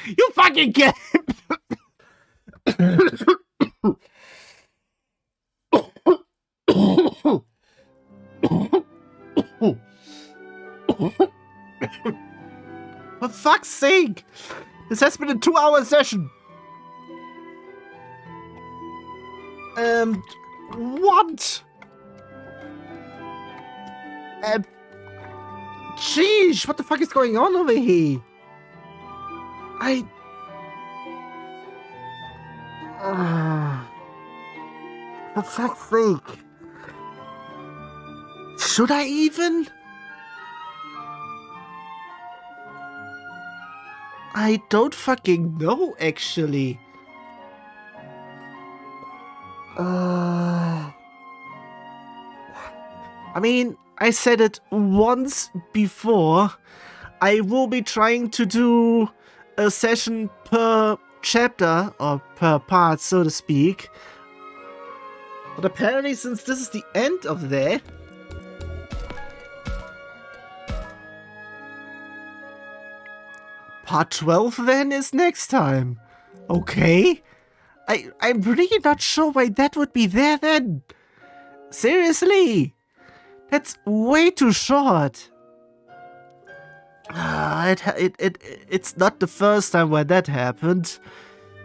You fucking kid! For fuck's sake! This has been a 2-hour session! What? Sheesh, what the fuck is going on over here? For fuck's sake. Should I even? I don't fucking know, actually. I mean, I said it once before. I will be trying to do a session per chapter, or per part, so to speak. But apparently, since this is the end of there... Part 12 then is next time. Okay. I'm really not sure why that would be there then. Seriously. That's way too short. It's not the first time where that happened.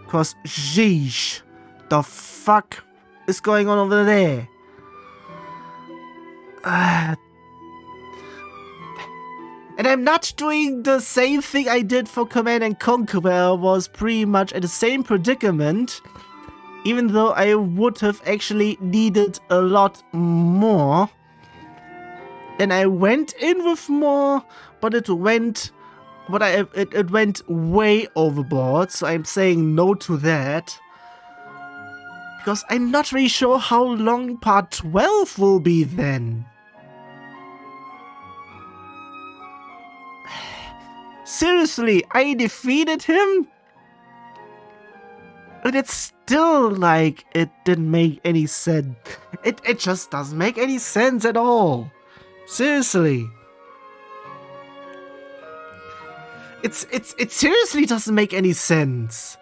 Cause sheesh. The fuck is going on over there? And I'm not doing the same thing I did for Command & Conquer, where I was pretty much at the same predicament, even though I would have actually needed a lot more. And I went in with more, but it went way overboard, so I'm saying no to that. Because I'm not really sure how long part 12 will be then. Seriously, I defeated him? And it's still like it didn't make any sense. It just doesn't make any sense at all. Seriously. It seriously doesn't make any sense.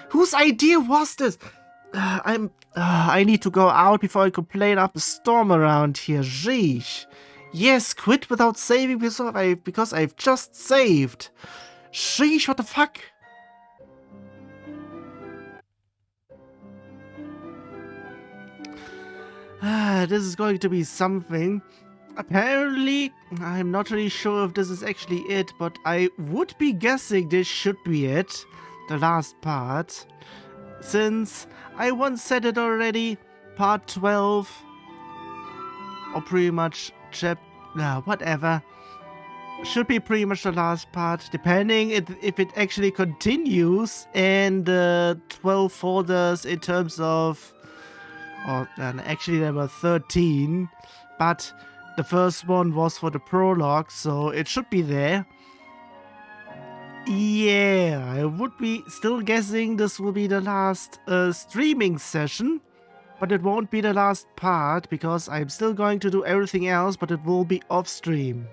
Whose idea was this? I need to go out before I complain up a storm around here. Sheesh. Yes, quit without saving because I've just saved. Sheesh, what the fuck? This is going to be something. Apparently, I'm not really sure if this is actually it, but I would be guessing this should be it. The last part. Since I once said it already, part 12. Or pretty much whatever. Should be pretty much the last part, depending if it actually continues, and 12 folders in terms of... actually there were 13, but the first one was for the prologue, so it should be there. Yeah, I would be still guessing this will be the last streaming session. But it won't be the last part, because I'm still going to do everything else, but it will be off-stream.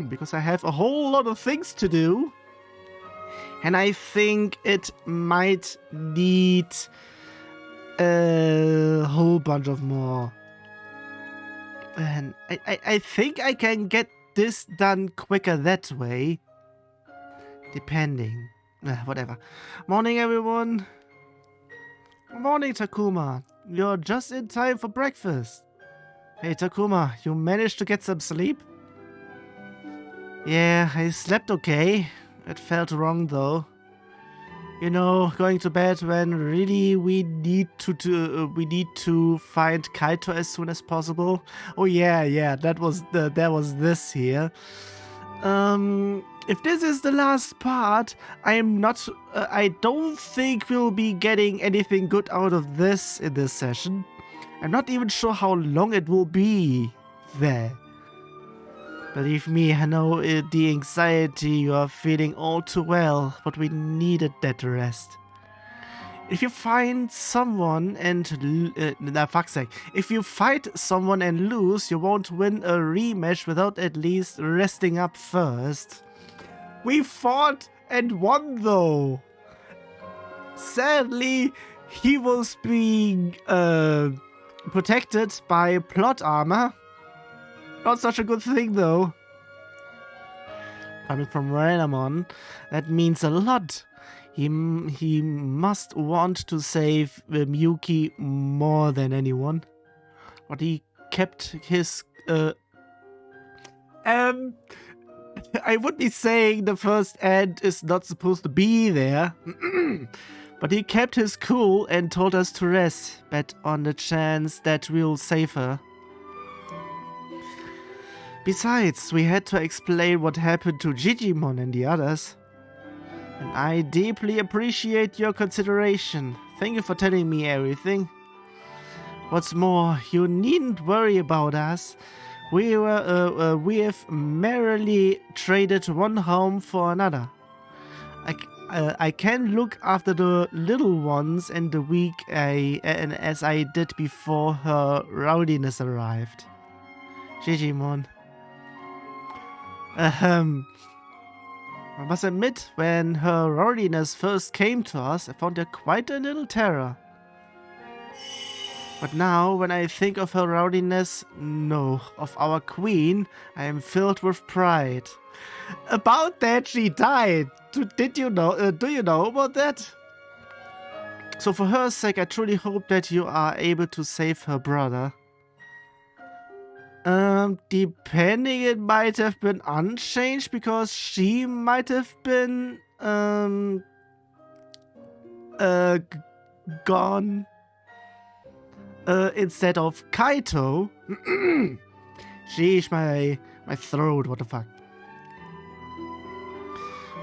Because I have a whole lot of things to do. And I think it might need a whole bunch of more. And I think I can get this done quicker that way. Depending. Whatever. Morning, everyone. Morning, Takuma. You're just in time for breakfast. Hey, Takuma, you managed to get some sleep? Yeah, I slept okay. It felt wrong, though. You know, going to bed when really we need to find Kaito as soon as possible. Oh yeah, that was this here. If this is the last part, I don't think we'll be getting anything good out of this in this session. I'm not even sure how long it will be there. Believe me, I know the anxiety you are feeling all too well, but we needed that rest. If you find someone and fuck's sake, if you fight someone and lose, you won't win a rematch without at least resting up first. We fought and won though. Sadly, he was being protected by plot armor. Not such a good thing though. Coming from Renamon, that means a lot. He must want to save Miyuki more than anyone. But he kept his... I would be saying the first end is not supposed to be there. But he kept his cool and told us to rest, bet on the chance that we'll save her. Besides, we had to explain what happened to Digimon and the others. And I deeply appreciate your consideration. Thank you for telling me everything. What's more, you needn't worry about us. We have merely traded one home for another. I can look after the little ones and the weak as I did before her rowdiness arrived. Digimon. I must admit, when her rowdiness first came to us, I found her quite a little terror. But now, when I think of her rowdiness, no, of our queen, I am filled with pride. About that, she died. Did you know? Do you know about that? So for her sake, I truly hope that you are able to save her brother. Depending, it might have been unchanged because she might have been, gone. Instead of Kaito. Sheesh, my throat, what the fuck.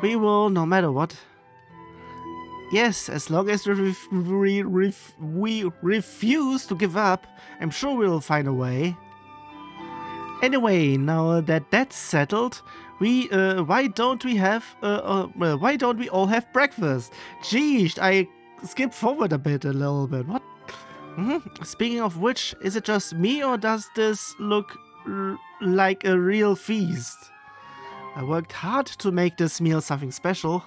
We will, no matter what. Yes, as long as we refuse to give up, I'm sure we'll find a way. Anyway, now that that's settled, why don't we all have breakfast? Geez, I skipped forward a little bit. What? Speaking of which, is it just me or does this look like a real feast? I worked hard to make this meal something special.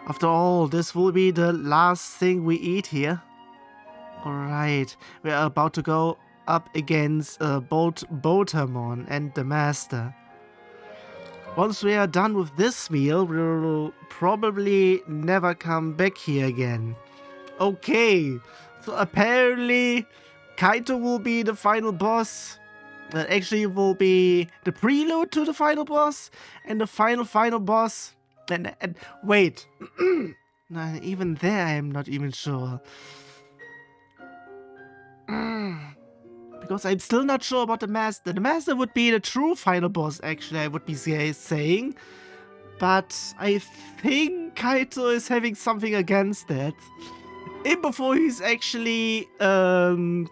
After all, this will be the last thing we eat here. Alright, we are about to go up against Botamon and the Master. Once we are done with this meal, we'll probably never come back here again. Okay, so apparently Kaito will be the final boss. That actually will be the prelude to the final boss, and the final boss. And wait, even there I am not even sure. Because I'm still not sure about the Master. The Master would be the true final boss, actually, I would be saying. But I think Kaito is having something against that. Even before he's actually on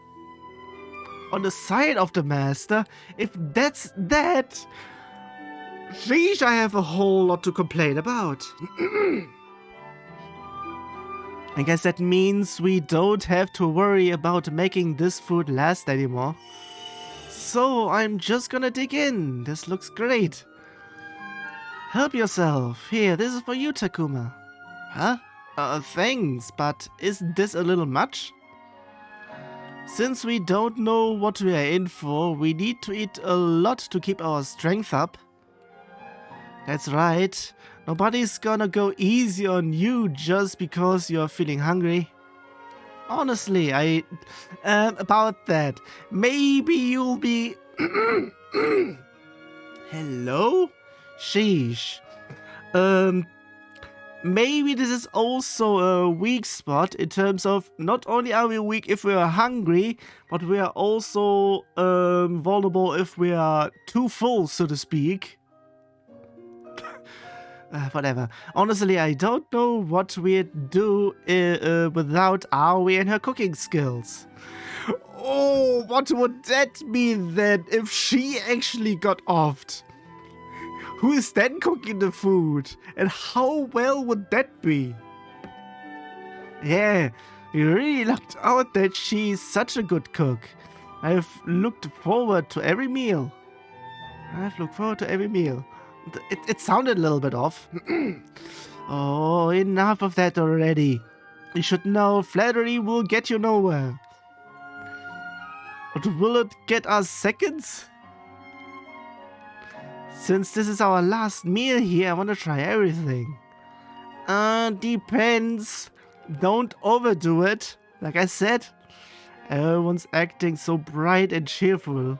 the side of the Master. If that's that, sheesh, I have a whole lot to complain about. I guess that means we don't have to worry about making this food last anymore. So I'm just gonna dig in. This looks great. Help yourself. Here, this is for you, Takuma. Huh? Thanks, but isn't this a little much? Since we don't know what we are in for, we need to eat a lot to keep our strength up. That's right. Nobody's gonna go easy on you just because you're feeling hungry. Honestly, about that, maybe you'll be... Hello? Sheesh. Maybe this is also a weak spot in terms of not only are we weak if we are hungry, but we are also vulnerable if we are too full, so to speak. Whatever. Honestly, I don't know what we'd do without Aoi and her cooking skills. Oh, what would that mean then if she actually got offed? Who is then cooking the food? And how well would that be? Yeah, you really lucked out that she's such a good cook. I've looked forward to every meal. It sounded a little bit off. Oh, enough of that already. You should know flattery will get you nowhere. But will it get us seconds? Since this is our last meal here, I want to try everything. Depends. Don't overdo it. Like I said, everyone's acting so bright and cheerful.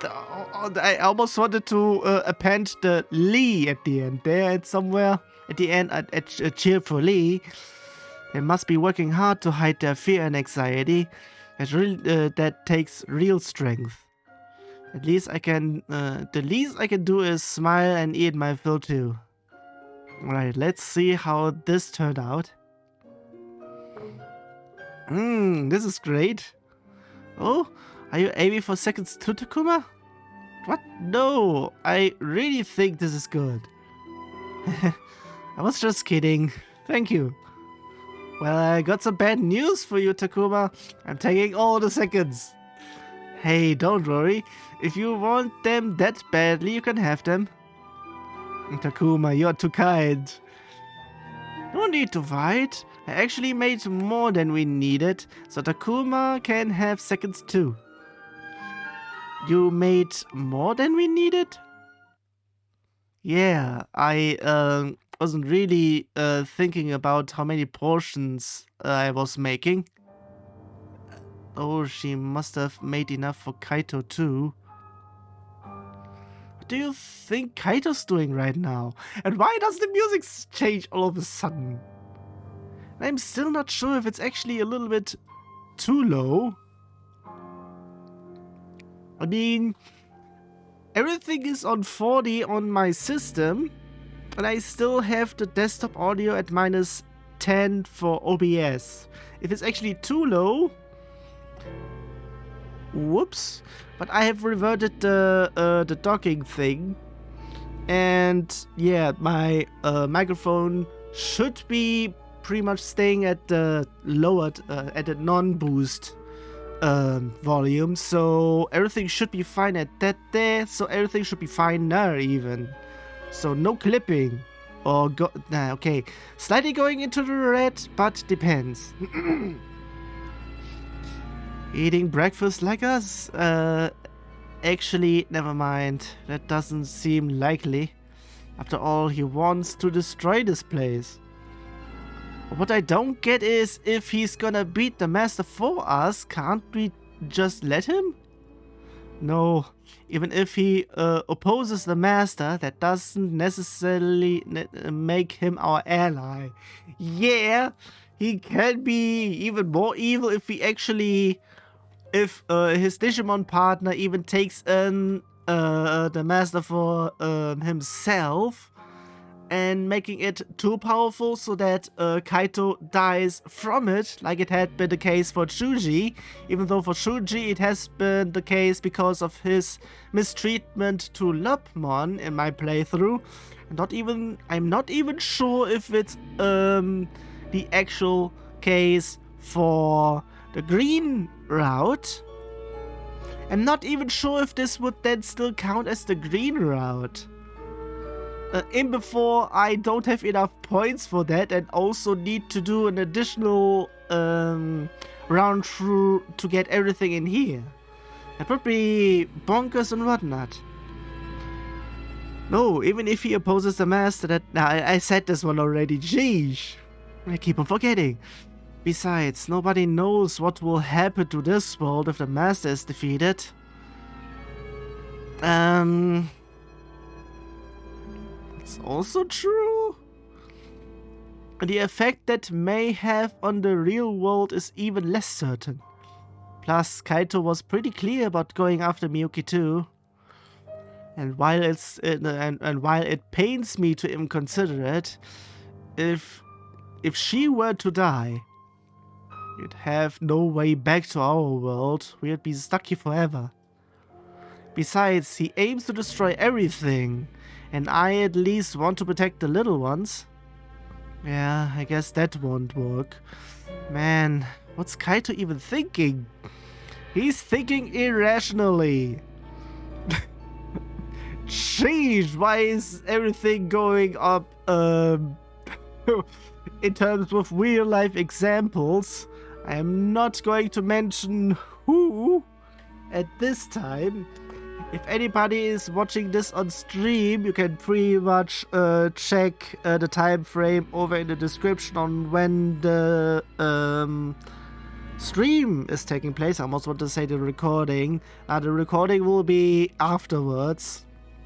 I almost wanted to append the Lee at the end. There, somewhere at the end, at cheerfully. They must be working hard to hide their fear and anxiety. That takes real strength. At least I can. The least I can do is smile and eat my fill too. Alright, let's see how this turned out. This is great. Oh, are you aiming for seconds too, Takuma? What? No, I really think this is good. I was just kidding. Thank you. Well, I got some bad news for you, Takuma. I'm taking all the seconds. Hey, don't worry. If you want them that badly, you can have them. Takuma, you're too kind. No need to fight. I actually made more than we needed, so Takuma can have seconds too. You made more than we needed? Yeah, I wasn't really thinking about how many portions I was making. Oh, she must have made enough for Kaito too. What do you think Kaito's doing right now? And why does the music change all of a sudden? I'm still not sure if it's actually a little bit too low. I mean, everything is on 40 on my system, and I still have the desktop audio at -10 for OBS. If it's actually too low, whoops. But I have reverted the docking thing, and yeah, my microphone should be pretty much staying at the lowered, at the non-boost volume, so everything should be fine at that there, so everything should be fine there even. So no clipping. Or okay. Slightly going into the red, but depends. Eating breakfast like us? Actually, never mind. That doesn't seem likely. After all, he wants to destroy this place. What I don't get is, if he's gonna beat the master for us, can't we just let him? No, even if he opposes the master, that doesn't necessarily make him our ally. Yeah, he can be even more evil if he actually, if his Digimon partner even takes the master for himself, and making it too powerful so that Kaito dies from it, like it had been the case for Shuji, even though for Shuji it has been the case because of his mistreatment to Lopmon in my playthrough. I'm not even sure if it's the actual case for the green route. I'm not even sure if this would then still count as the green route. In before, I don't have enough points for that, and also need to do an additional round through to get everything in here. That would be bonkers and whatnot. No, even if he opposes the master, that I said this one already. Jeez, I keep on forgetting. Besides, nobody knows what will happen to this world if the master is defeated. It's also true. The effect that may have on the real world is even less certain. Plus, Kaito was pretty clear about going after Miyuki too. And while while it pains me to even consider it, if she were to die, we'd have no way back to our world. We'd be stuck here forever. Besides, he aims to destroy everything, and I at least want to protect the little ones. Yeah, I guess that won't work. Man, what's Kaito even thinking? He's thinking irrationally. Sheesh, why is everything going up in terms of real life examples? I am not going to mention who at this time. If anybody is watching this on stream, you can pretty much check the time frame over in the description on when the stream is taking place. I almost want to say the recording. The recording will be afterwards.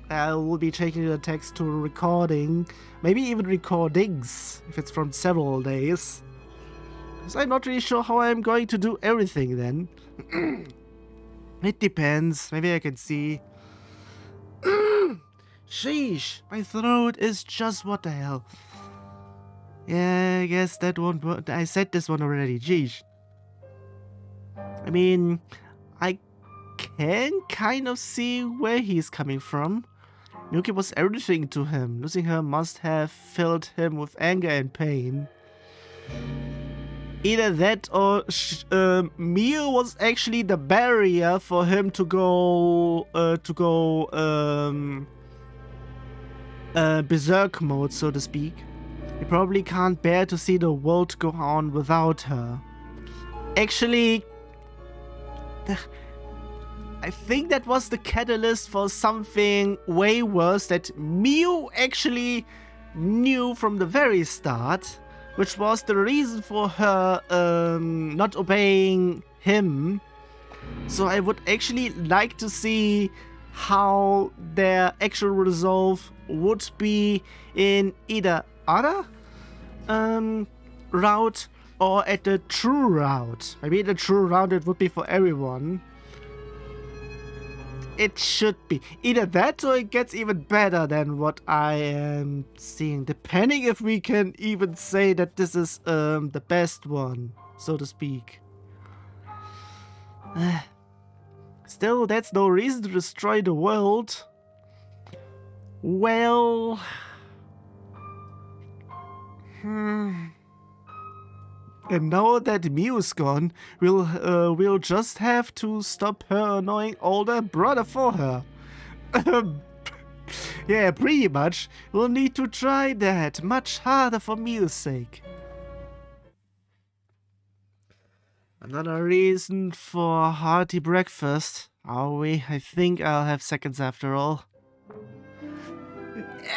I will be changing the text to recording, maybe even recordings, if it's from several days. Because I'm not really sure how I'm going to do everything then. It depends. Maybe I can see. Sheesh, my throat is just what the hell. Yeah, I guess that won't work. I said this one already. Sheesh. I mean, I can kind of see where he's coming from. Miyuki was everything to him. Losing her must have filled him with anger and pain. Either that or Miu was actually the barrier for him to go berserk mode, so to speak. He probably can't bear to see the world go on without her. Actually, I think that was the catalyst for something way worse that Miu actually knew from the very start, which was the reason for her not obeying him. So I would actually like to see how their actual resolve would be in either other route or at the true route. Maybe the true route it would be for everyone. It should be either that or it gets even better than what I am seeing, depending if we can even say that this is the best one, so to speak. Still, that's no reason to destroy the world. Well... And now that Miu's gone, we'll just have to stop her annoying older brother for her. Yeah, pretty much. We'll need to try that much harder for Miu's sake. Another reason for a hearty breakfast, are we? I think I'll have seconds after all.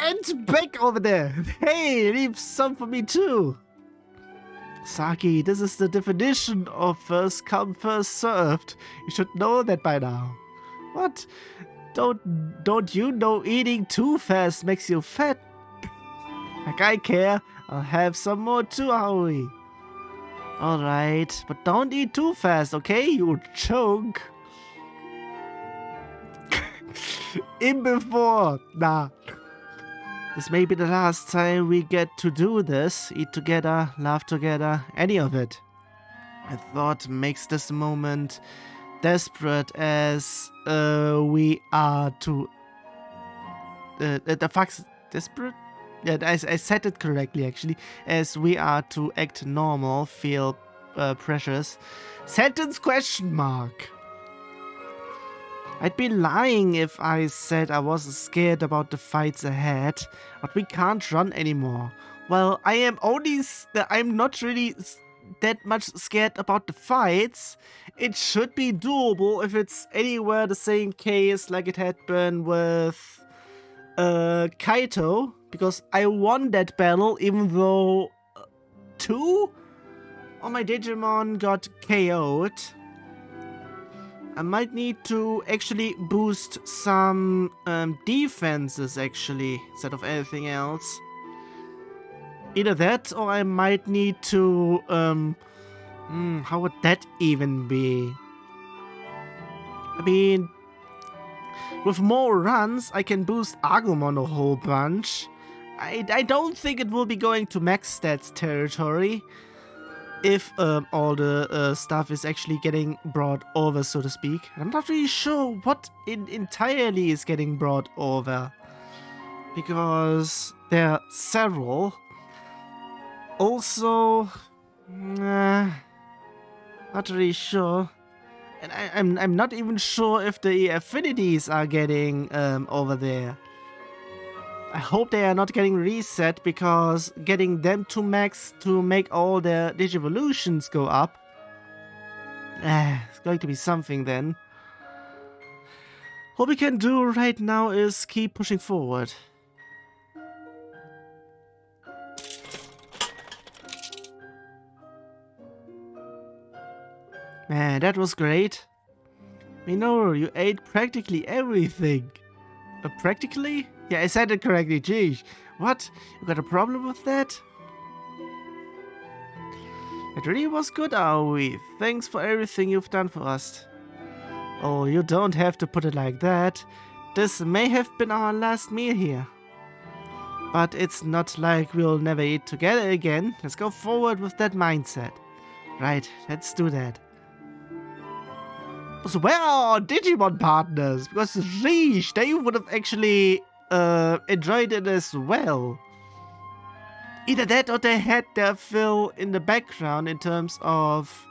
And back over there! Hey, leave some for me too! Saki, this is the definition of first come, first served. You should know that by now. What? Don't you know eating too fast makes you fat? Like I care. I'll have some more too, Aoi. Alright, but don't eat too fast, okay? You'll choke. In before. Nah. This may be the last time we get to do this. Eat together, laugh together, any of it. I thought makes this moment desperate as we are to... the fuck's desperate? Yeah, I said it correctly actually. As we are to act normal, feel precious. Sentence question mark. I'd be lying if I said I wasn't scared about the fights ahead, but we can't run anymore. Well, I'm not really that much scared about the fights. It should be doable if it's anywhere the same case like it had been with Kaito, because I won that battle even though 2 of my Digimon got KO'd. I might need to actually boost some defenses actually, instead of anything else. Either that, or I might need to, how would that even be? I mean, with more runs, I can boost Agumon a whole bunch. I don't think it will be going to max stats territory. If all the stuff is actually getting brought over, so to speak. I'm not really sure what entirely is getting brought over, because there are several. Also, not really sure. And I'm not even sure if the affinities are getting over there. I hope they are not getting reset, because getting them to max to make all their Digivolutions go up. It's going to be something then. What we can do right now is keep pushing forward. Man, that was great. Minoru, you ate practically everything. Practically? Yeah, I said it correctly, geez. What? You got a problem with that? It really was good, Aoi. Thanks for everything you've done for us. Oh, you don't have to put it like that. This may have been our last meal here. But it's not like we'll never eat together again. Let's go forward with that mindset. Right, let's do that. So where are our Digimon partners? Because sheesh, they would have actually enjoyed it as well. Either that or they had their fill in the background in terms of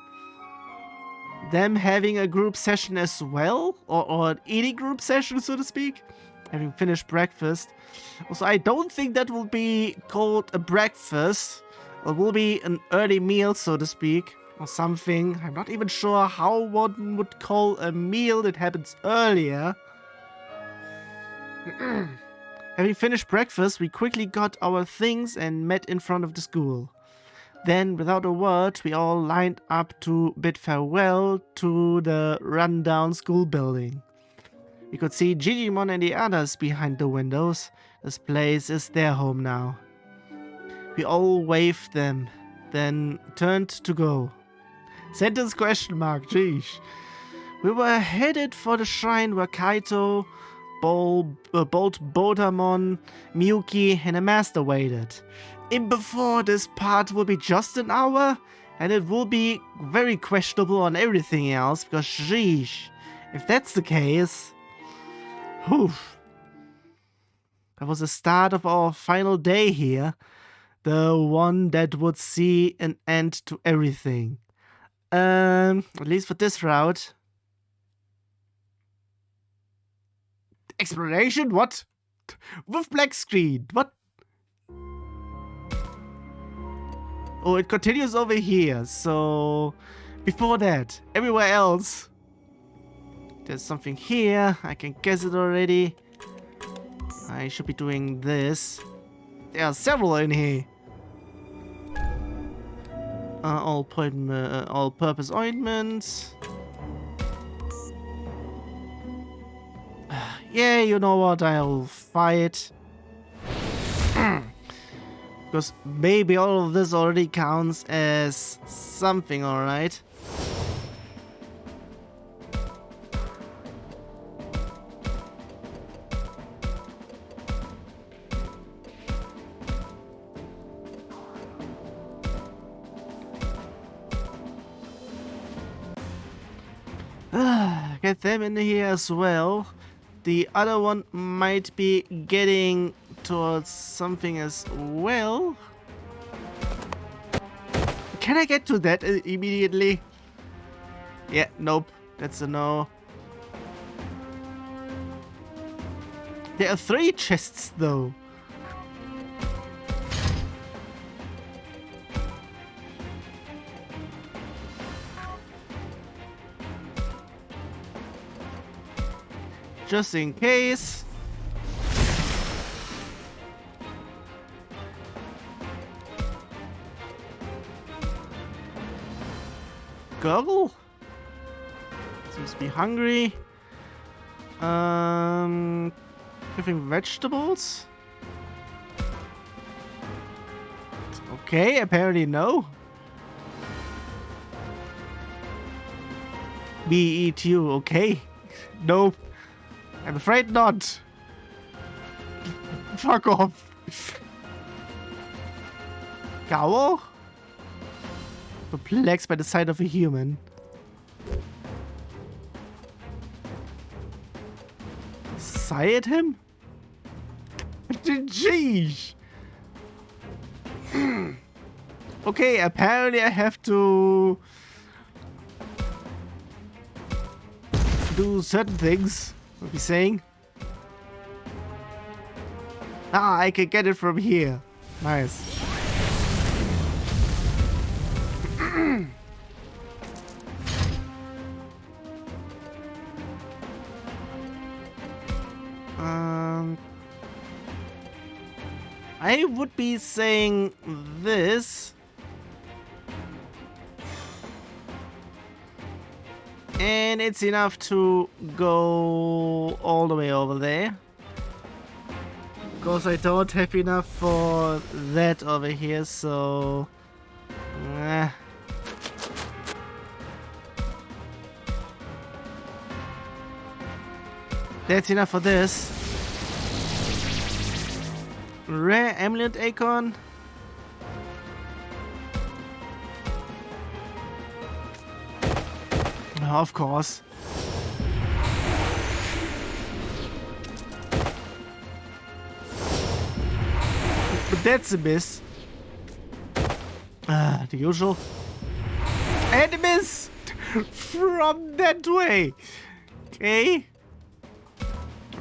them having a group session as well, or an eating group session, so to speak, having finished breakfast. Also, I don't think that will be called a breakfast. It will be an early meal, so to speak, or something. I'm not even sure how one would call a meal that happens earlier. Having finished breakfast, we quickly got our things and met in front of the school. Then, without a word, we all lined up to bid farewell to the rundown school building. We could see Digimon and the others behind the windows. This place is their home now. We all waved them, then turned to go. Sentence question mark, geez. We were headed for the shrine where Kaito, Bolt Bodamon, Miyuki, and the master waited. In before this part will be just an hour, and it will be very questionable on everything else, because sheesh, if that's the case, whew. That was the start of our final day here, the one that would see an end to everything. At least for this route. Exploration? What? With black screen? What? Oh, it continues over here, so before that, everywhere else. There's something here, I can guess it already. I should be doing this. There are several in here. All-purpose ointments. Yeah, you know what, I'll fight. Because maybe all of this already counts as something, alright? Get them in here as well. The other one might be getting towards something as well. Can I get to that immediately? Yeah, nope. That's a no. There are 3 chests though. Just in case. Gurgle? Seems to be hungry. Giving vegetables? Okay, apparently no. Me eat you, okay. Nope. I'm afraid not. Fuck off. Gao? Perplexed by the sight of a human. Sigh at him? Jeez. Okay, apparently I have to do certain things. What are we saying? Ah, I can get it from here. Nice. I would be saying this. And it's enough to go all the way over there. Because I don't have enough for that over here, so... That's enough for this. Rare amulet acorn. Of course. But that's a miss. The usual. And a miss! From that way. Okay.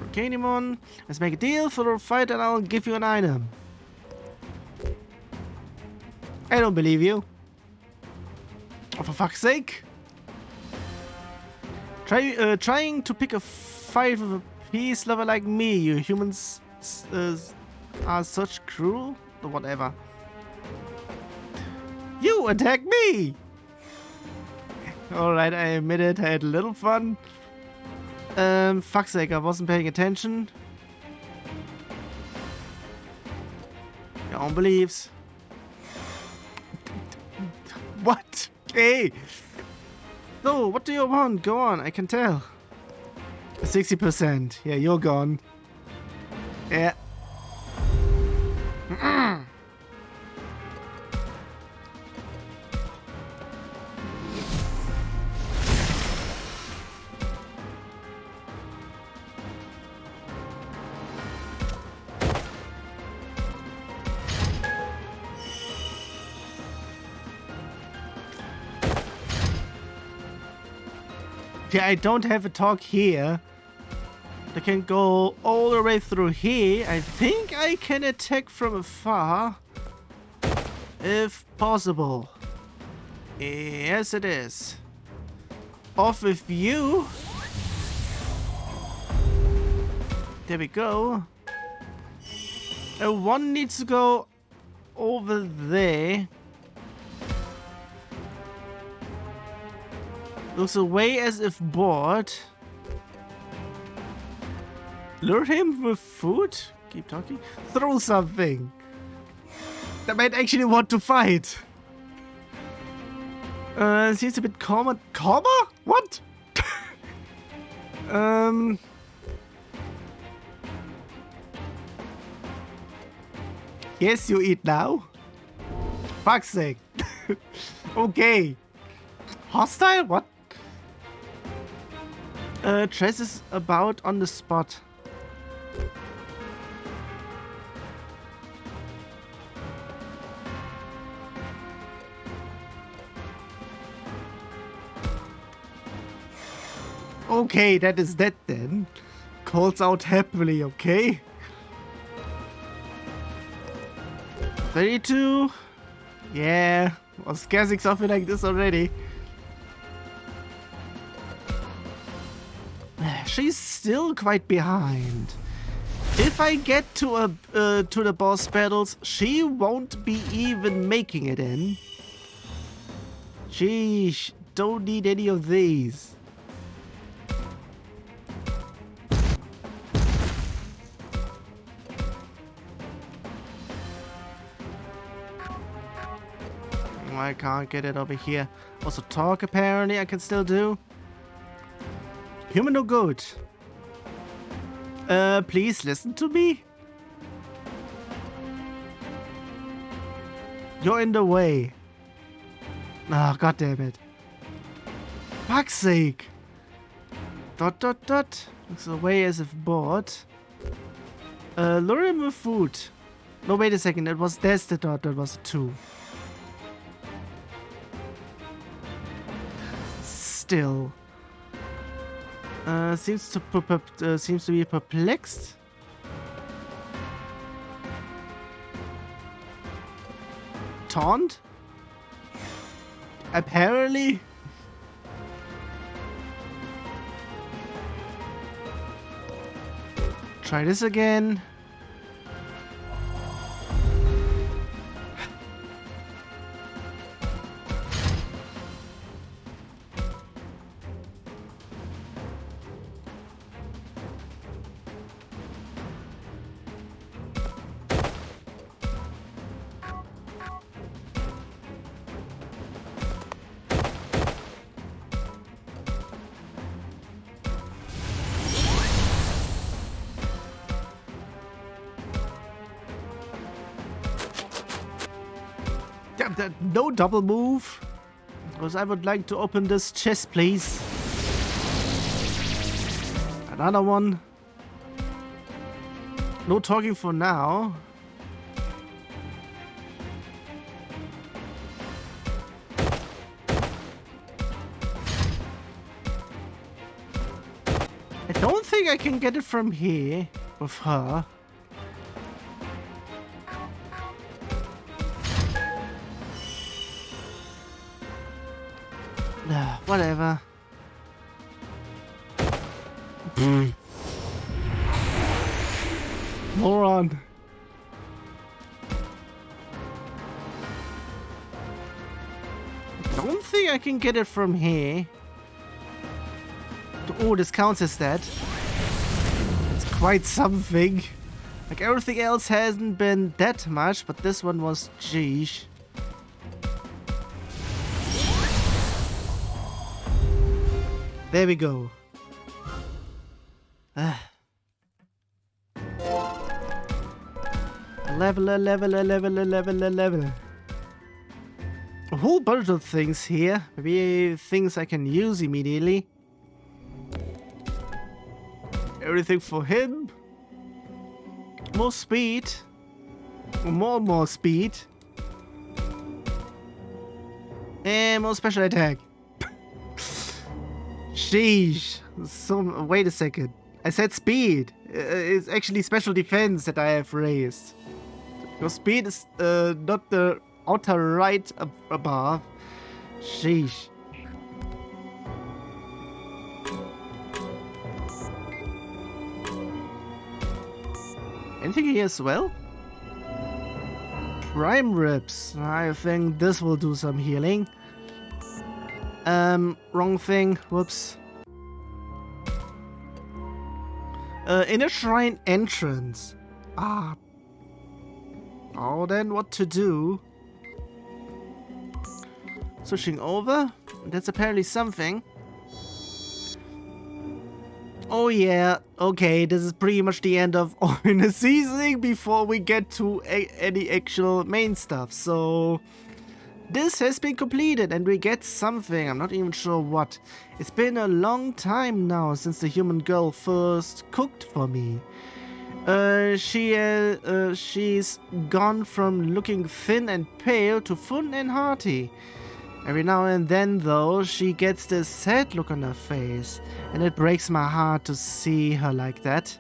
Okay, Digimon. Let's make a deal for a fight and I'll give you an item. I don't believe you. Oh, for fuck's sake. Trying to pick a fight with a peace lover like me. You humans are such cruel or whatever. You attack me! Alright, I admit it, I had a little fun. Fuck's sake, I wasn't paying attention. Your own beliefs. What? Hey! So, what do you want? Go on, I can tell. 60%. Yeah, you're gone. Yeah. Yeah, I don't have a talk here. I can go all the way through here. I think I can attack from afar. If possible. Yes, it is. Off with you. There we go. One needs to go over there. Looks away as if bored. Lure him with food? Keep talking. Throw something. That might actually want to fight. Seems a bit calmer. Calmer? What? Yes, you eat now. Fuck's sake. Okay. Hostile? What? Traces about on the spot. Okay, that is that then. Calls out happily, okay? 32. Yeah, I was guessing something like this already. She's still quite behind. If I get to the boss battles, she won't be even making it in. Sheesh, don't need any of these. I can't get it over here. Also talk apparently I can still do. Human no good. Please listen to me. You're in the way. Ah, god damn it. Fuck's sake. Dot dot dot. Looks away as if bored. Lure him with food. No, wait a second. It was that's the dot. That was a 2. still. Seems to be perplexed. Taunt? Apparently. Try this again. No double move. Because I would like to open this chest, please. Another one. No talking for now. I don't think I can get it from here with her. Whatever. Moron. Don't think I can get it from here. Oh, this counts as that. It's quite something. Like everything else hasn't been that much, but this one was geesh. There we go. Level. A whole bunch of things here. Maybe things I can use immediately. Everything for him. More speed. More speed. And more special attack. Sheesh. So, wait a second. I said speed. It's actually special defense that I have raised. Your speed is not the outer right above. Sheesh. Anything here as well? Prime ribs. I think this will do some healing. Wrong thing. Whoops. Inner shrine entrance. Ah. Oh, then what to do? Switching over. That's apparently something. Oh yeah, okay, this is pretty much the end of Ominous Seasoning before we get to any actual main stuff. So this has been completed and we get something, I'm not even sure what. It's been a long time now since the human girl first cooked for me. She's gone from looking thin and pale to fun and hearty. Every now and then, though, she gets this sad look on her face, and it breaks my heart to see her like that.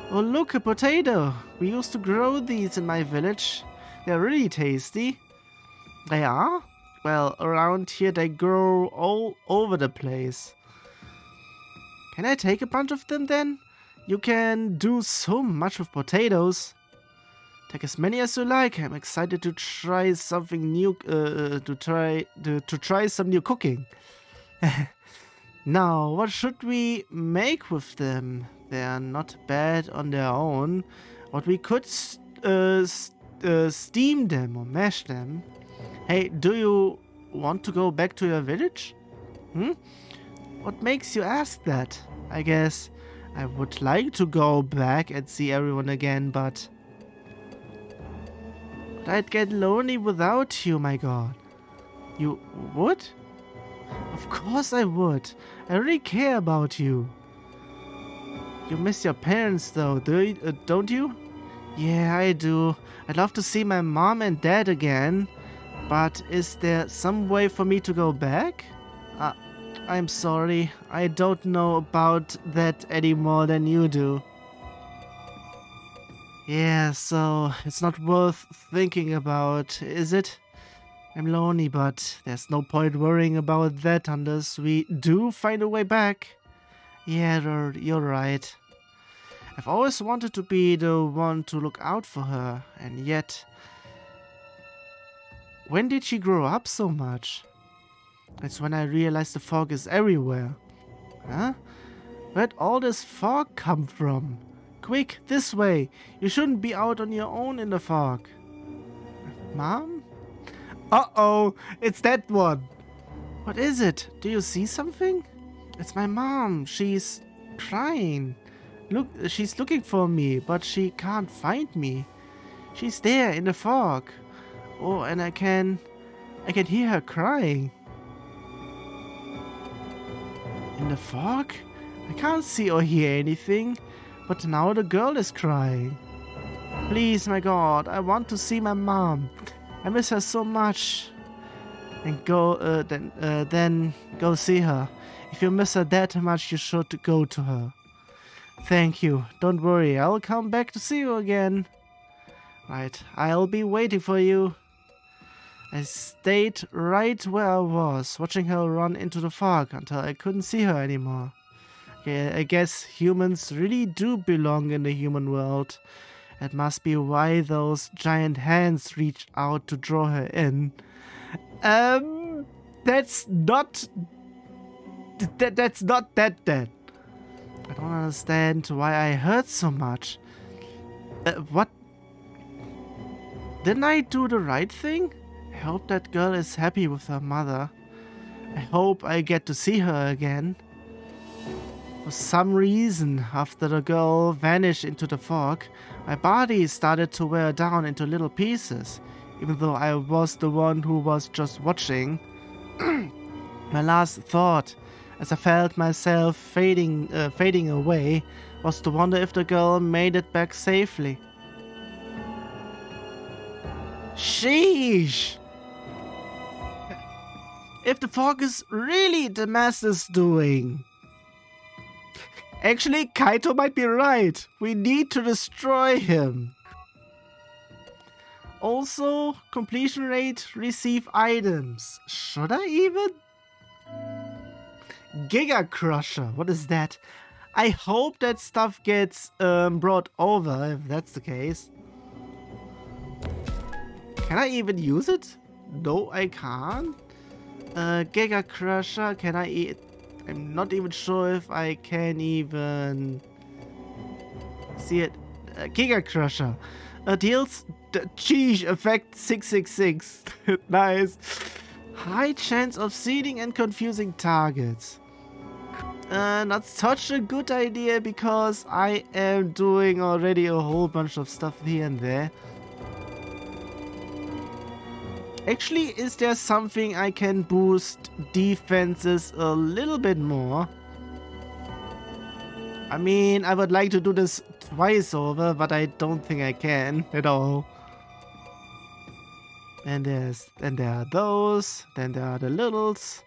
Oh, look, a potato! We used to grow these in my village. They're really tasty. They are? Well, around here they grow all over the place. Can I take a bunch of them then? You can do so much with potatoes. Take as many as you like. I'm excited to try something new. To try some new cooking. Now, what should we make with them? They are not bad on their own. But we could steam them or mash them. Hey, do you want to go back to your village? What makes you ask that? I guess I would like to go back and see everyone again, but I'd get lonely without you, my god. You would? Of course I would. I really care about you. You miss your parents though, don't you? Yeah, I do. I'd love to see my mom and dad again. But is there some way for me to go back? I'm sorry. I don't know about that any more than you do. Yeah, so it's not worth thinking about, is it? I'm lonely, but there's no point worrying about that unless we do find a way back. Yeah, you're right. I've always wanted to be the one to look out for her, and yet... When did she grow up so much? That's when I realized the fog is everywhere. Huh? Where'd all this fog come from? Quick, this way! You shouldn't be out on your own in the fog. Mom? Uh-oh! It's that one! What is it? Do you see something? It's my mom. She's crying. Look, she's looking for me, but she can't find me. She's there in the fog. Oh, and I can hear her crying. In the fog? I can't see or hear anything, but now the girl is crying. Please, my God, I want to see my mom. I miss her so much. And then go see her. If you miss her that much, you should go to her. Thank you. Don't worry, I'll come back to see you again. Right, I'll be waiting for you. I stayed right where I was, watching her run into the fog until I couldn't see her anymore. Okay, I guess humans really do belong in the human world. That must be why those giant hands reached out to draw her in. That's not that. I don't understand why I hurt so much. What? Didn't I do the right thing? I hope that girl is happy with her mother. I hope I get to see her again. For some reason, after the girl vanished into the fog, my body started to wear down into little pieces, even though I was the one who was just watching. My last thought, as I felt myself fading away, was to wonder if the girl made it back safely. Sheesh! If the fog is really the master's doing. Actually, Kaito might be right. We need to destroy him. Also, completion rate, receive items. Should I even? Giga Crusher, what is that? I hope that stuff gets brought over, if that's the case. Can I even use it? No, I can't. Giga Crusher, can I eat? I'm not even sure if I can even see it. Giga Crusher deals Cheese effect 666. Nice. High chance of seeding and confusing targets. Not such a good idea because I am doing already a whole bunch of stuff here and there. Actually, is there something I can boost defenses a little bit more? I mean, I would like to do this twice over, but I don't think I can at all. And there are those, then there are the littles.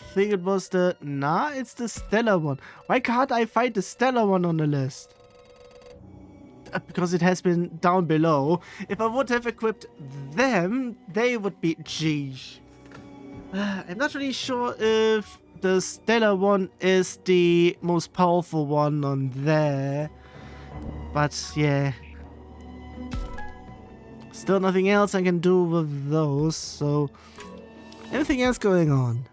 I think it was the... Nah, it's the stellar one. Why can't I find the stellar one on the list? Because it has been down below. If I would have equipped them, they would be... Geez. I'm not really sure if the stellar one is the most powerful one on there. But yeah. Still nothing else I can do with those, so... Anything else going on?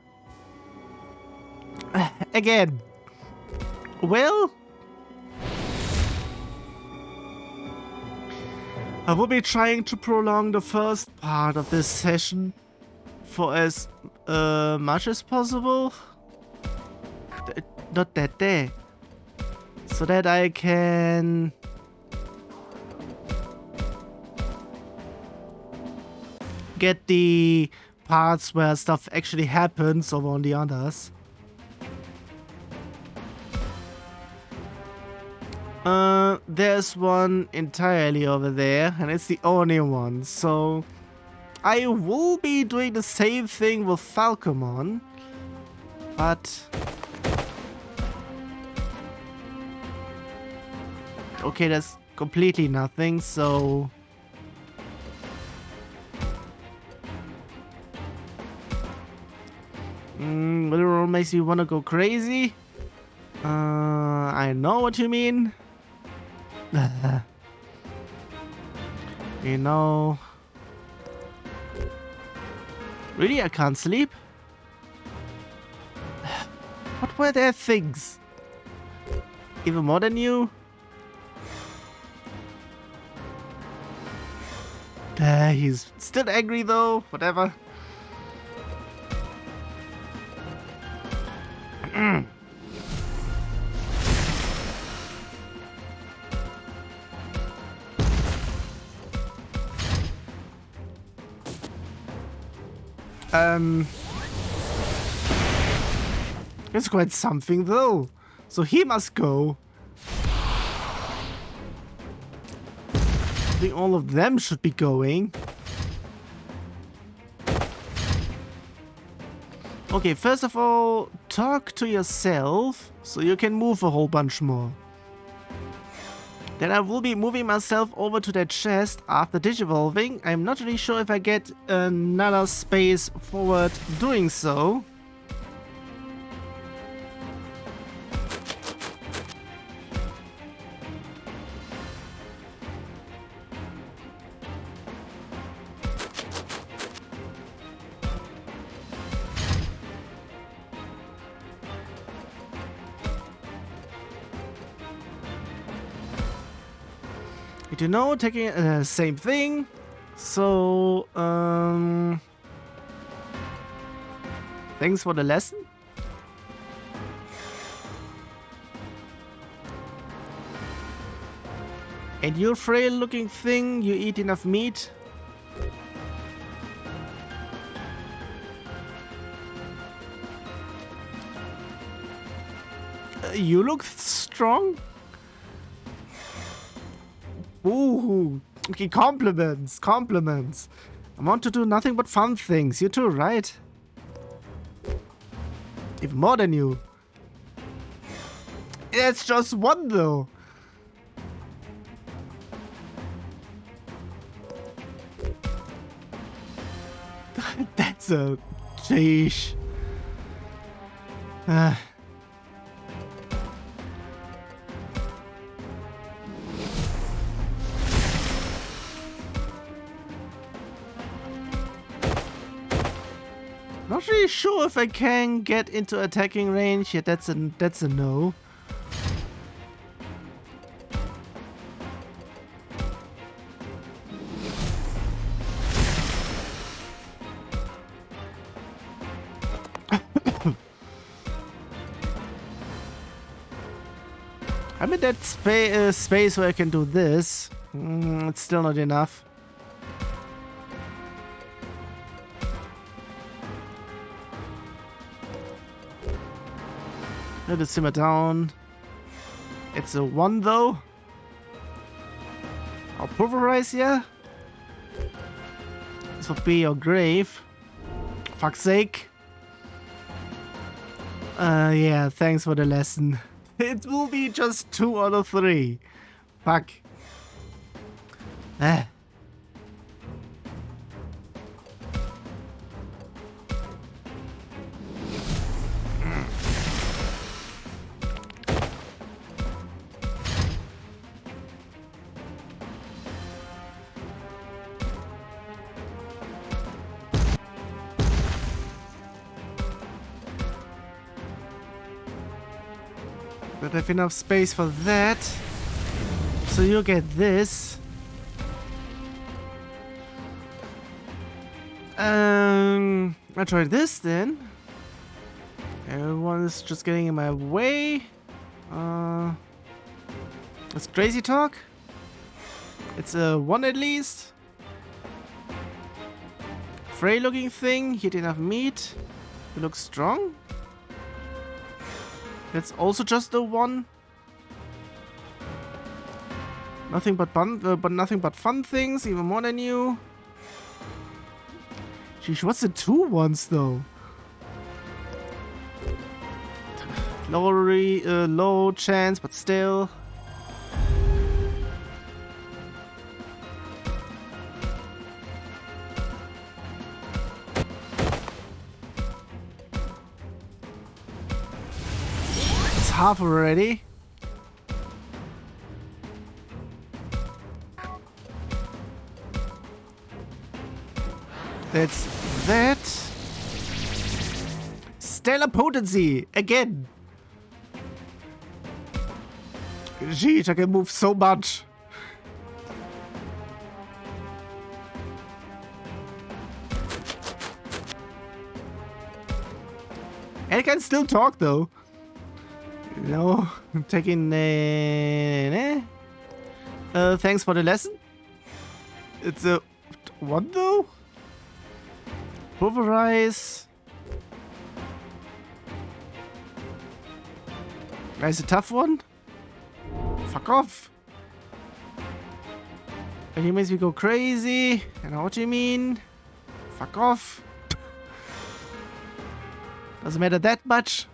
Again. Well, I will be trying to prolong the first part of this session for as much as possible. Not that day. So that I can get the parts where stuff actually happens over on the others. There's one entirely over there, and it's the only one. So I will be doing the same thing with Falcomon, but okay, that's completely nothing. So literal makes me want to go crazy. I know what you mean. You know. Really, I can't sleep? What were their things? Even more than you? He's still angry though, whatever. It's quite something though. So he must go. I think all of them should be going. Okay, first of all, talk to yourself so you can move a whole bunch more. Then I will be moving myself over to that chest after digivolving. I'm not really sure if I get another space forward doing so. You know, taking same thing. So, thanks for the lesson. And you frail looking thing, you eat enough meat. You look strong. Ooh, okay, compliments, compliments. I want to do nothing but fun things. You too, right? Even more than you. It's just one though. That's a... sheesh. Not really sure if I can get into attacking range. Yeah, that's a no. I'm in that space where I can do this. It's still not enough. Let it simmer down. It's a 1 though. I'll pulverize ya. This will be your grave. Fuck's sake. Yeah, thanks for the lesson. It will be just 2 out of 3. Fuck. But I have enough space for that. So you get this. I'll try this then. Everyone's just getting in my way. It's crazy talk. It's a 1 at least. Frail looking thing. Eat enough meat. You look strong. That's also just a 1. nothing but fun things, even more than you. Sheesh, what's the 2 ones though? Low chance, but still. It's half already. That's that. Stellar potency again. Jeez, I can move so much. And I can still talk though. No, I'm taking. Thanks for the lesson. It's a what though? Pulverize. That's a tough one. Fuck off. And he makes me go crazy. I know what you mean. Fuck off. Doesn't matter that much.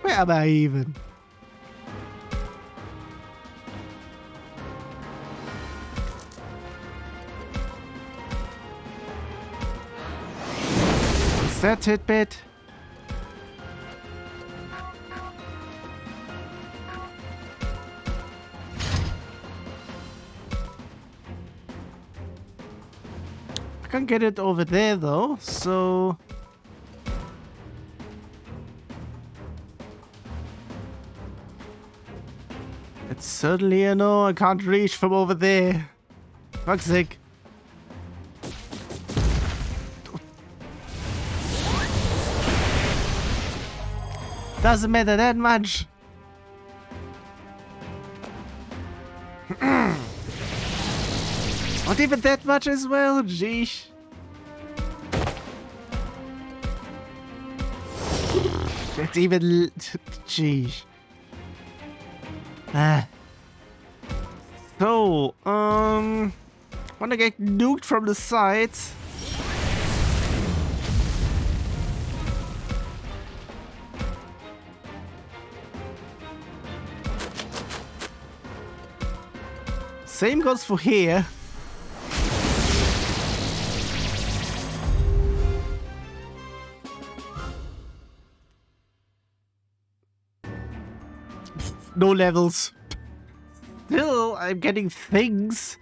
Where am I even? Is that tidbit? I can't get it over there though, so... It's certainly a no, I can't reach from over there. Fuck's sake. Doesn't matter that much. Not even that much as well, jeez. That's even... Jeez. So, wanna get nuked from the sides. Same goes for here. No levels. Still, I'm getting things.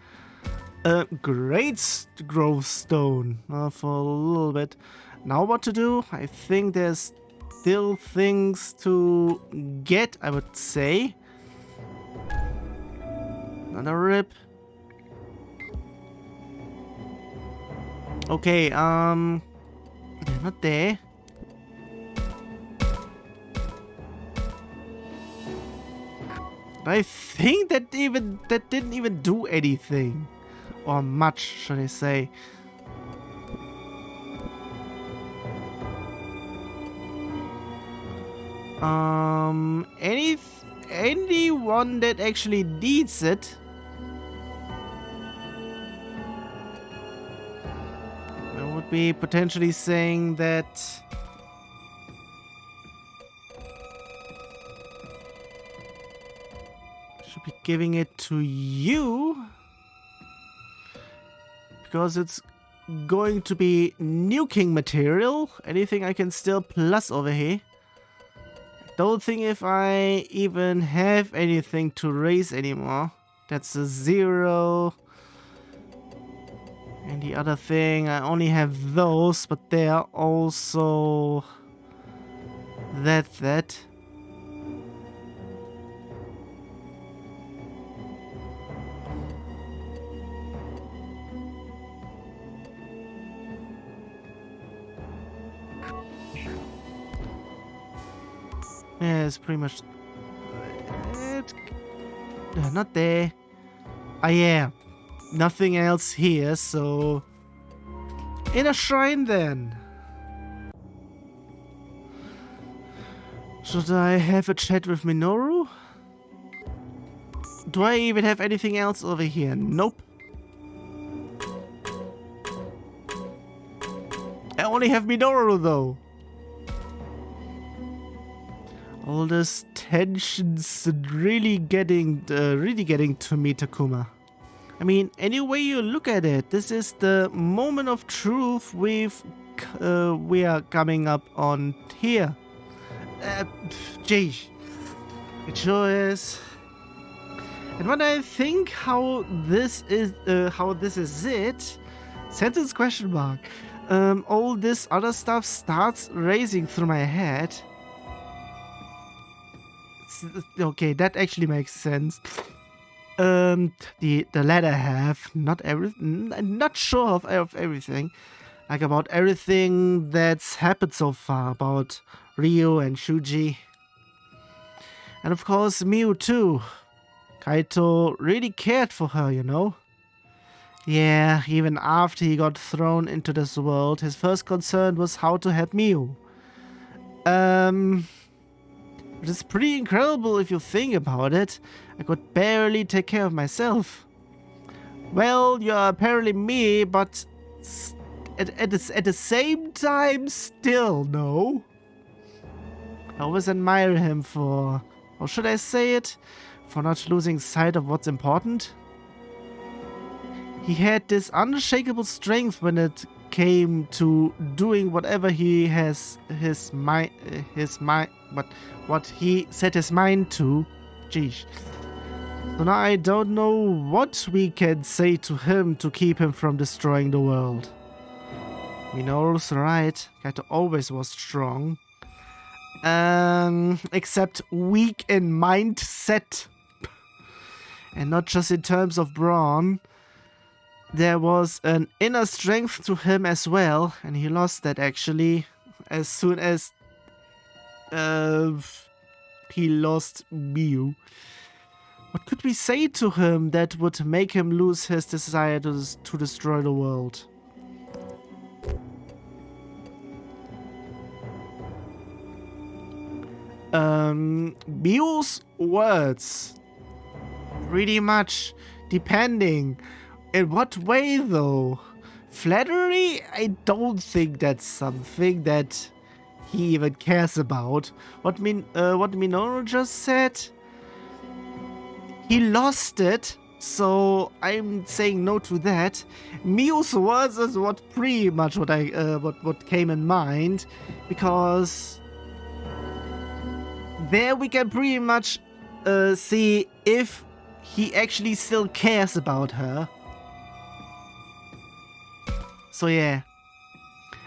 Great growth stone for a little bit. Now what to do? I think there's still things to get, I would say. Another rip. Okay, not there. I think that didn't even do anything. Or much, should I say. Anyone that actually needs it. I would be potentially saying that should be giving it to you because it's going to be nuking material. Anything I can still plus over here. Don't think if I even have anything to raise anymore. That's a 0. And the other thing, I only have those, but they are also that. Yeah, it's pretty much... not there. Ah, yeah. Nothing else here, so... In a shrine, then. Should I have a chat with Minoru? Do I even have anything else over here? Nope. I only have Minoru though. All this tension's really getting to me, Takuma. I mean, any way you look at it, this is the moment of truth we are coming up on here. Geez, it sure is. And when I think how this is it, sentence question mark, all this other stuff starts racing through my head. Okay, that actually makes sense. The latter half, not sure of everything, like about everything that's happened so far about Ryo and Shuji, and of course Miu too. Kaito really cared for her, you know. Yeah, even after he got thrown into this world, his first concern was how to help Miu. It is pretty incredible if you think about it. I could barely take care of myself. Well, you're apparently me, but at the same time, still no. I always admire him for, how should I say it, for not losing sight of what's important. He had this unshakable strength when it came to doing whatever he has what he set his mind to. Geez. So now I don't know what we can say to him to keep him from destroying the world. Minoru's right. Kaito always was strong. Except weak in mindset. And not just in terms of brawn. There was an inner strength to him as well, and he lost that actually as soon as he lost Miu. What could we say to him that would make him lose his desire to destroy the world? Miu's words. Pretty much depending. In what way though? Flattery? I don't think that's something that he even cares about. What Minoru just said? He lost it, so I'm saying no to that. Miu's words is what pretty much what came in mind, because there we can pretty much see if he actually still cares about her. So yeah,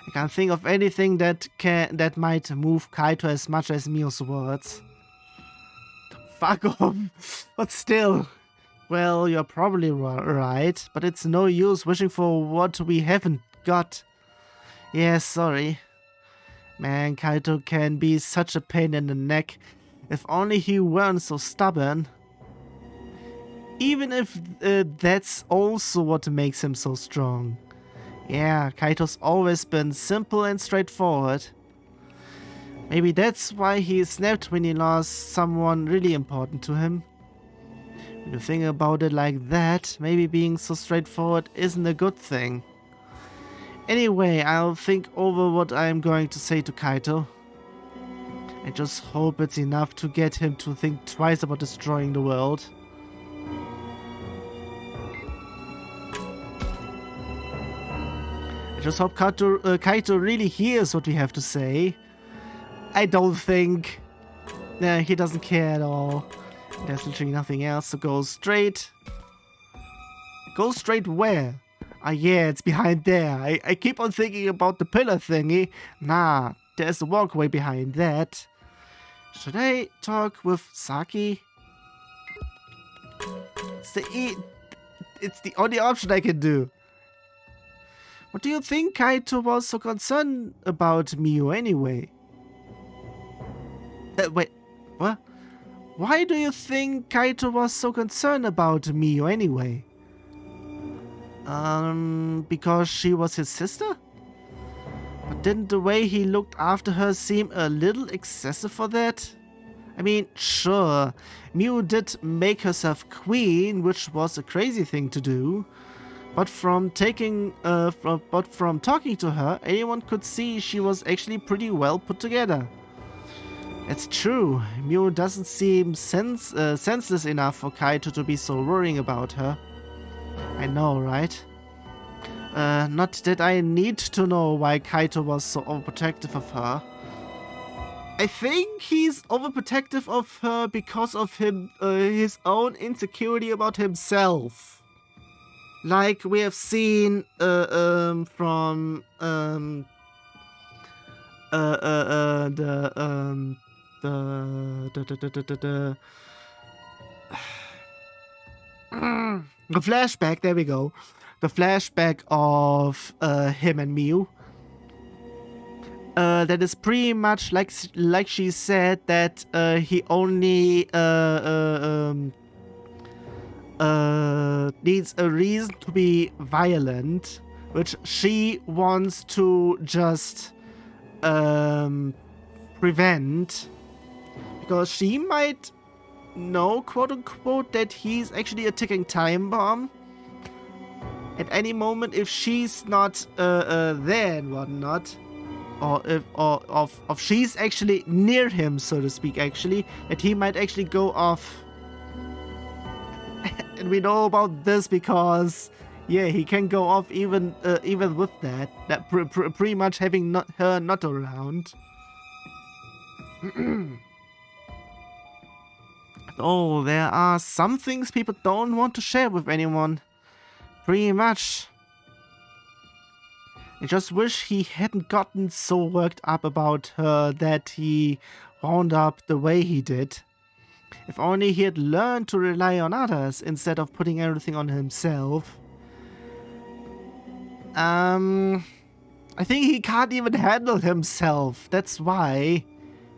I can't think of anything that might move Kaito as much as Miu's words. Fuck off. But still, well, you're probably right, but it's no use wishing for what we haven't got. Yeah, sorry. Man, Kaito can be such a pain in the neck. If only he weren't so stubborn. Even if that's also what makes him so strong. Yeah, Kaito's always been simple and straightforward. Maybe that's why he snapped when he lost someone really important to him. When you think about it like that, maybe being so straightforward isn't a good thing. Anyway, I'll think over what I'm going to say to Kaito. I just hope it's enough to get him to think twice about destroying the world. I just hope Kaito really hears what we have to say. I don't think. Nah, he doesn't care at all. There's literally nothing else, so go straight. Go straight where? Ah yeah, it's behind there. I keep on thinking about the pillar thingy. Nah, there's a walkway behind that. Should I talk with Saki? It's the only option I can do. What do you think Kaito was so concerned about Miu anyway? Wait, what? Why do you think Kaito was so concerned about Miu anyway? Because she was his sister? But didn't the way he looked after her seem a little excessive for that? I mean, sure, Miu did make herself queen, which was a crazy thing to do. But from talking to her, anyone could see she was actually pretty well put together. It's true, Miu doesn't seem senseless enough for Kaito to be so worrying about her. I know, right? Not that I need to know why Kaito was so overprotective of her. I think he's overprotective of her because of his own insecurity about himself. Like we have seen from the flashback. There we go. The flashback of him and Miu. That is pretty much like she said that he only needs a reason to be violent, which she wants to just prevent, because she might know, quote unquote, that he's actually a ticking time bomb at any moment if she's not there and whatnot. Or if she's actually near him, so to speak, actually, that he might actually go off. And we know about this because, yeah, he can go off even with that pretty much having her not around. Oh, there are some things people don't want to share with anyone. Pretty much. I just wish he hadn't gotten so worked up about her that he wound up the way he did. If only he had learned to rely on others instead of putting everything on himself. I think he can't even handle himself. That's why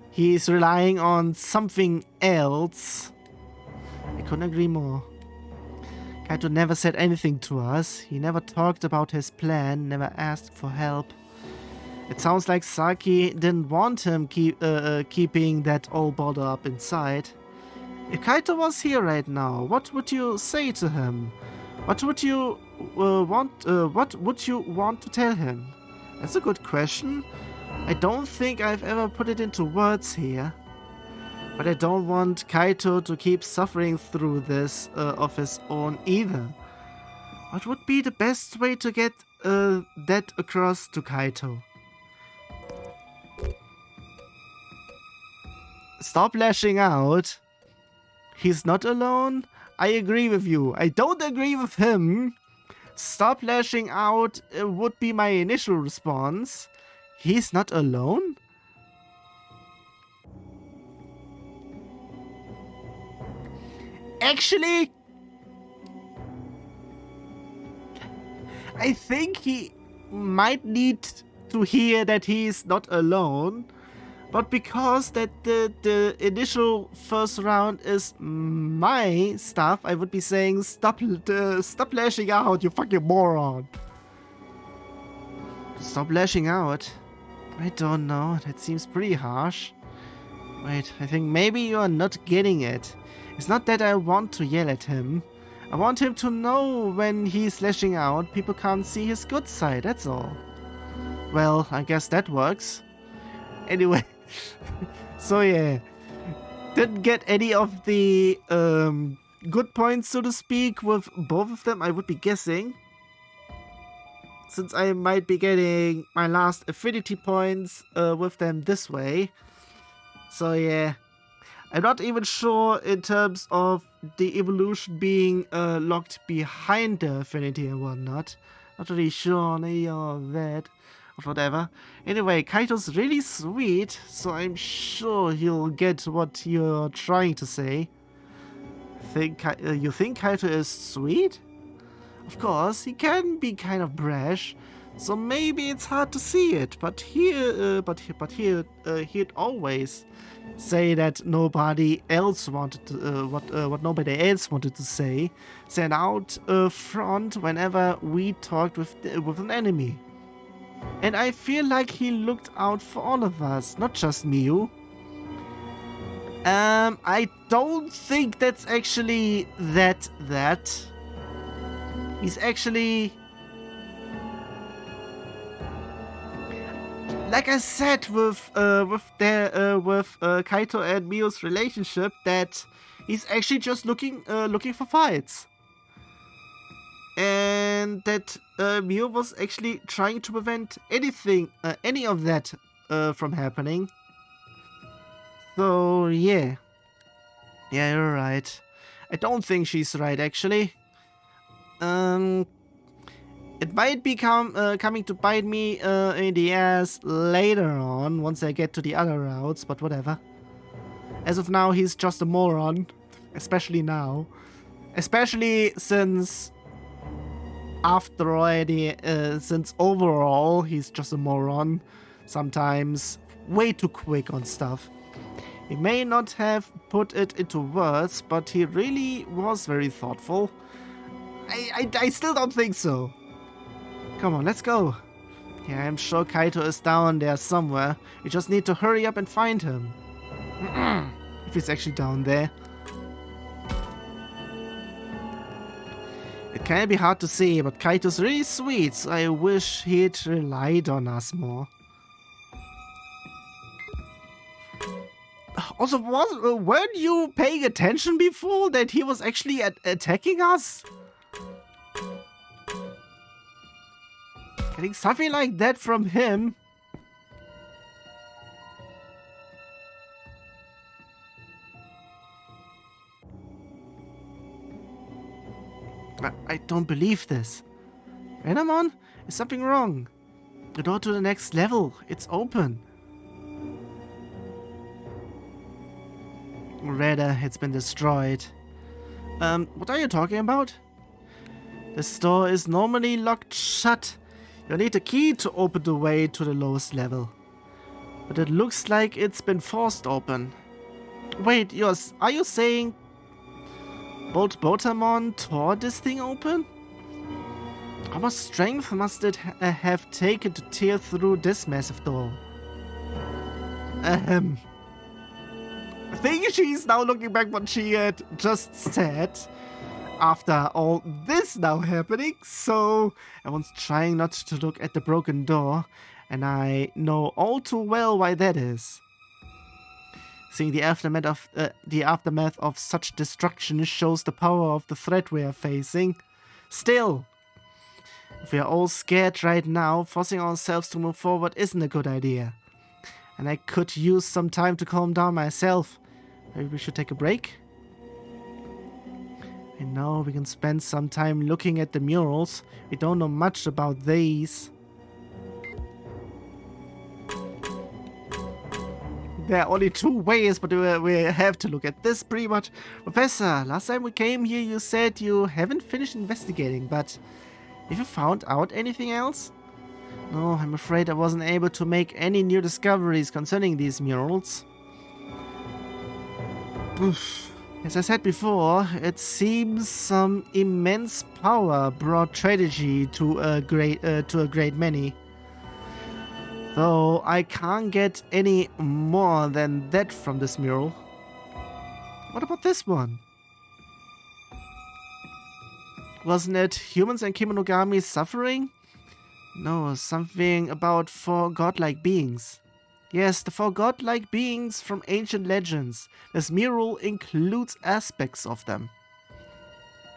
he's relying on something else. I couldn't agree more. Kaito never said anything to us. He never talked about his plan, never asked for help. It sounds like Saki didn't want him keeping that all bother up inside. If Kaito was here right now, what would you say to him? What would you want to tell him? That's a good question. I don't think I've ever put it into words here. But I don't want Kaito to keep suffering through this of his own either. What would be the best way to get that across to Kaito? Stop lashing out. He's not alone? I agree with you. I don't agree with him. Stop lashing out would be my initial response. He's not alone? Actually, I think he might need to hear that he's not alone, but because that the initial first round is my stuff, I would be saying stop lashing out, you fucking moron. Stop lashing out? I don't know, that seems pretty harsh. Wait, I think maybe you are not getting it. It's not that I want to yell at him. I want him to know when he's lashing out, people can't see his good side, that's all. Well, I guess that works. Anyway, so yeah. Didn't get any of the good points, so to speak, with both of them, I would be guessing. Since I might be getting my last affinity points with them this way. So yeah. I'm not even sure in terms of the evolution being locked behind the affinity and whatnot. Not really sure on any of that, or whatever. Anyway, Kaito's really sweet, so I'm sure he'll get what you're trying to say. You think Kaito is sweet? Of course, he can be kind of brash, so maybe it's hard to see it. But he'd always say that nobody else wanted to, what nobody else wanted to say, stand out front whenever we talked with an enemy. And I feel like he looked out for all of us, not just Miu. I don't think that's actually that. He's actually... Like I said with Kaito and Mio's relationship, that he's actually just looking for fights. And that Mio was actually trying to prevent any of that from happening. So, yeah. Yeah, you're right. I don't think she's right, actually. It might be coming to bite me in the ass later on, once I get to the other routes, but whatever. As of now, he's just a moron. Especially now. Especially since... since overall, he's just a moron. Sometimes way too quick on stuff. He may not have put it into words, but he really was very thoughtful. I still don't think so. Come on, let's go. Yeah, I'm sure Kaito is down there somewhere. We just need to hurry up and find him. If he's actually down there. It can be hard to see, but Kaito's really sweet, so I wish he'd relied on us more. Also, weren't you paying attention before that he was actually attacking us? Getting something like that from him. I don't believe this. Renamon, is something wrong? The door to the next level, it's open. Rather, it's been destroyed. What are you talking about? This door is normally locked shut. You need a key to open the way to the lowest level. But it looks like it's been forced open. Wait, are you saying Bolt Botamon tore this thing open? How much strength must it have taken to tear through this massive door? I think she's now looking back what she had just said. After all this now happening, so everyone's trying not to look at the broken door, and I know all too well why that is. Seeing the aftermath of such destruction shows the power of the threat we are facing. Still, if we are all scared right now, forcing ourselves to move forward isn't a good idea. And I could use some time to calm down myself. Maybe we should take a break? I know we can spend some time looking at the murals. We don't know much about these. There are only two ways, but we have to look at this pretty much. Professor, last time we came here you said you haven't finished investigating, but have you found out anything else? No, I'm afraid I wasn't able to make any new discoveries concerning these murals. Oof. As I said before, it seems some immense power brought tragedy to a great many. Though I can't get any more than that from this mural. What about this one? Wasn't it humans and Kemonogami suffering? No, something about 4 godlike beings. Yes, the 4 godlike beings from ancient legends. This mural includes aspects of them.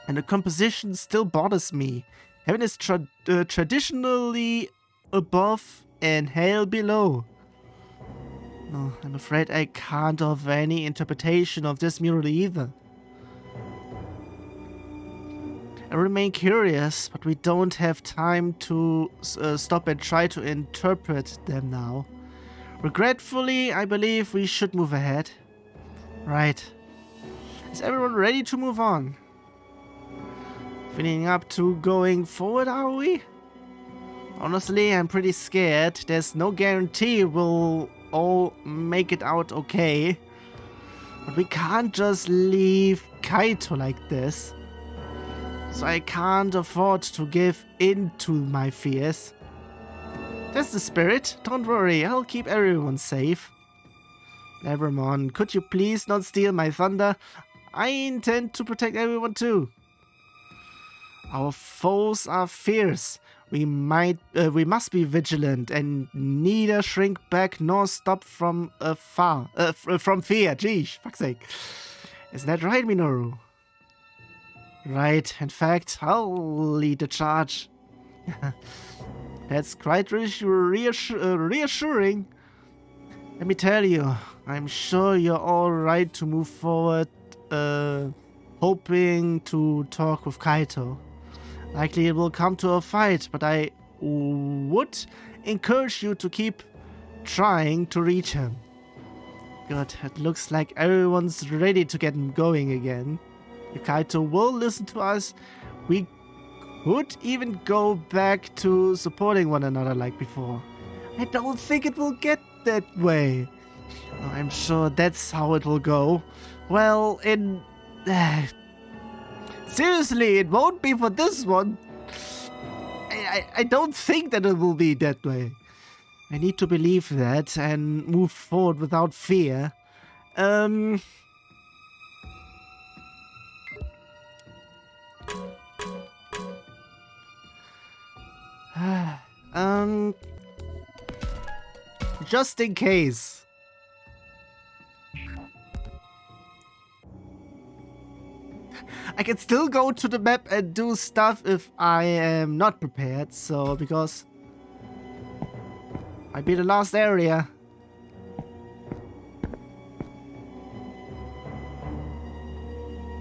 And the composition still bothers me. Heaven is traditionally above and hell below. No, I'm afraid I can't offer any interpretation of this mural either. I remain curious, but we don't have time to stop and try to interpret them now. Regretfully, I believe we should move ahead. Right. Is everyone ready to move on? Feeling up to going forward, are we? Honestly, I'm pretty scared. There's no guarantee we'll all make it out okay. But we can't just leave Kaito like this. So I can't afford to give in to my fears. That's the spirit. Don't worry, I'll keep everyone safe. Evermon, could you please not steal my thunder? I intend to protect everyone too. Our foes are fierce. We must be vigilant and neither shrink back nor stop from from fear. Geesh, fuck's sake. Is that right, Minoru? Right. In fact, I'll lead the charge. That's quite reassuring. Let me tell you, I'm sure you're all right to move forward, hoping to talk with Kaito. Likely it will come to a fight, but I would encourage you to keep trying to reach him. Good, it looks like everyone's ready to get going again. If Kaito will listen to us, we could even go back to supporting one another like before. I don't think it will get that way. I'm sure that's how it will go. Well, seriously, it won't be for this one. I don't think that it will be that way. I need to believe that and move forward without fear. Just in case. I can still go to the map and do stuff if I am not prepared, so because might be the last area.